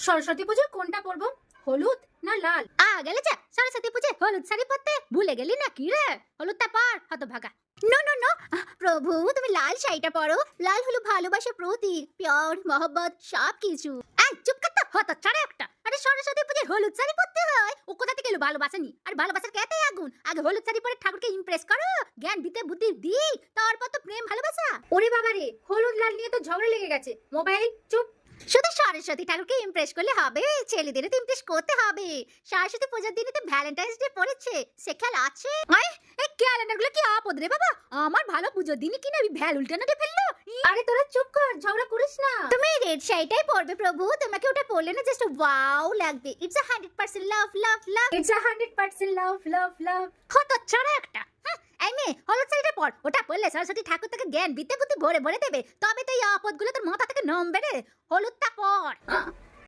সরস্বতী পুজোয় কোনটা পরবো, হলুদ না লাল? গেলে যা সরস্বতী পুজো হলুদ শাড়ি পরতে ভুলে গেলি না কি রে? হলুদটা পর, হতভাগা। নো নো নো, প্রভু তুমি লাল শাড়িটা পরো। লাল হলো ভালোবাসার প্রতীক, পিওর মহব্বত সব কিছু। চুপ কর তো, হতচ্ছাড়া একটা। আরে সরস্বতী পুজোয় হলুদ শাড়ি পরতে হয়? ও কোথা থেকে এলো ভালোবাসা নি? আর ভালোবাসার কেতে আগুন? আগে হলুদ শাড়ি পরে ঠাকুরকে ইমপ্রেস করো, জ্ঞান দিতে বুদ্ধি দি, তারপর তো প্রেম ভালোবাসা। ওরে বাবা রে, হলুদ লাল নিয়ে তো ঝগড়া লেগে গেছে। মোবাইল চুপ। শুধু সরস্বতী ঠাকুরকে ইমপ্রেস করলে হবে? ছেলেদের তো ইমপ্রেস করতে হবে। সরস্বতী পূজার দিনে তো ভ্যালেন্টাইন্স ডে পড়েছে, সে খেয়াল আছে? এই ক্যালেন্ডারগুলো কি আপদ রে বাবা? আমার ভালো পুজোর দিনে কিনা ভ্যাল উল্টানো দিয়ে ফেললো। আরে তোরা চুপ কর, ঝগড়া করিস না। তুমি রেড শাড়িটাই পরবে প্রভু, তোমাকে ওটা পরলে না জাস্ট ওয়াও লাগবে। It's 100% love love love. It's 100% লাভ লাভ লাভ। হতচ্ছাড়া একটা। এই মেয়ে, হলুদ শাড়িটা পর। ওটা পরলে সরস্বতী ঠাকুর তোকে জ্ঞান বিদ্যা বুদ্ধি ভরে ভরে দেবে, তবে তো এই আপদগুলো তোর মাথা থেকে নামবে রে। হলুদটা পর।